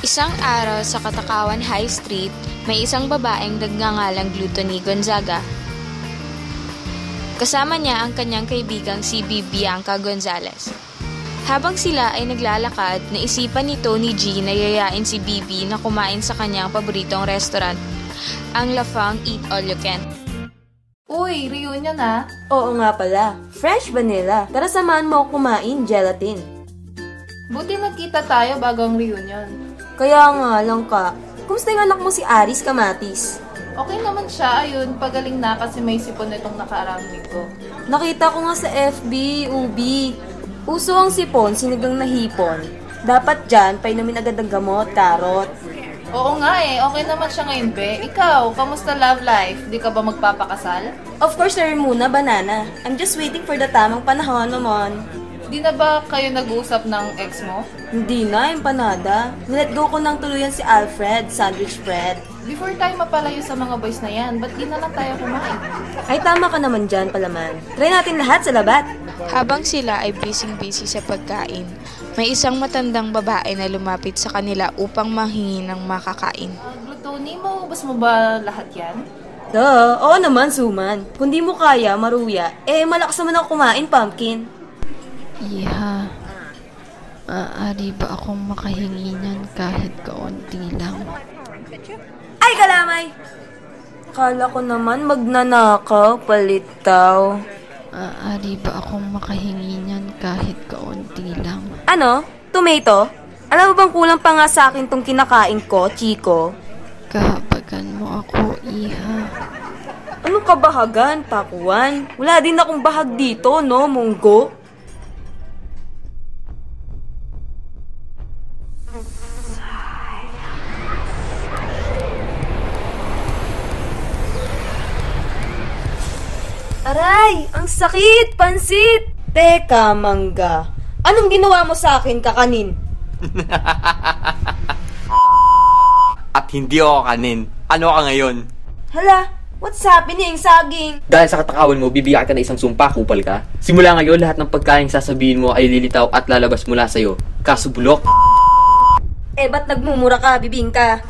Isang araw sa Katakawan High Street, may isang babaeng nagngangalang Gluttony Gonzaga. Kasama niya ang kanyang kaibigang si Bianca Gonzalez. Habang sila ay naglalakad, naisipan ni Tony G na yayain si Bibi na kumain sa kanyang paboritong restaurant, ang La Fang Eat All You Can. Uy, reunion ah! Oo nga pala, fresh vanilla. Tara samahan mo ako kumain, gelatin. Buti nagkita tayo bago ang reunion. Kaya nga lang ka. Kumusta yung anak mo si Aris Kamatis? Okay naman siya, ayun, pagaling na kasi may sipon nitong nakaraang linggo. Nakita ko nga sa FB, Ubi. Uso ang sipon, sinigang na hipon. Dapat dyan, painumin agad ng gamot, karot. Oo nga eh, okay naman siya ngayon, be. Ikaw, kamusta love life? Di ka ba magpapakasal? Of course, sir muna, banana. I'm just waiting for the tamang panahon naman. Di na ba kayo nag-uusap ng ex mo? Hindi na, empanada. Nilet go ko nang tuluyan si Alfred, sandwich Fred. Before tayo mapalayo sa mga boys na yan, ba't di na lang tayo kumain? Ay, tama ka naman dyan, palaman. Try natin lahat sa labat. Habang sila ay busy sa pagkain, may isang matandang babae na lumapit sa kanila upang manghingi ng makakain. Gluttony, maubos mo ba lahat yan? Duh, oo naman, Suman. Kung di mo kaya, maruya, malakas naman ako kumain, pumpkin. Iha, maaari ba akong makahingi niyan kahit kaunti lang? Ay, kalamay! Kala ko naman magnanakaw, palitaw. Maaari ba akong makahingi niyan kahit kaunti lang? Ano? Tomato? Alam mo bang kulang pa nga sa akin tong kinakain ko, Chico? Kahabagan mo ako, Iha. Anong kabahagan, pakuan? Wala din akong bahag dito, no, munggo? Aray! Ang sakit! Pansit! Teka, mangga. Anong ginawa mo sa akin, kakanin? At hindi ako kanin. Ano ka ngayon? Hala, what's happening, saging? Dahil sa katakawan mo, bibigyan ka na isang sumpa, kupal ka. Simula ngayon, lahat ng pagkain sasabihin mo ay lilitaw at lalabas mula sa'yo. Kaso bulok. Ba't nagmumura ka, bibingka?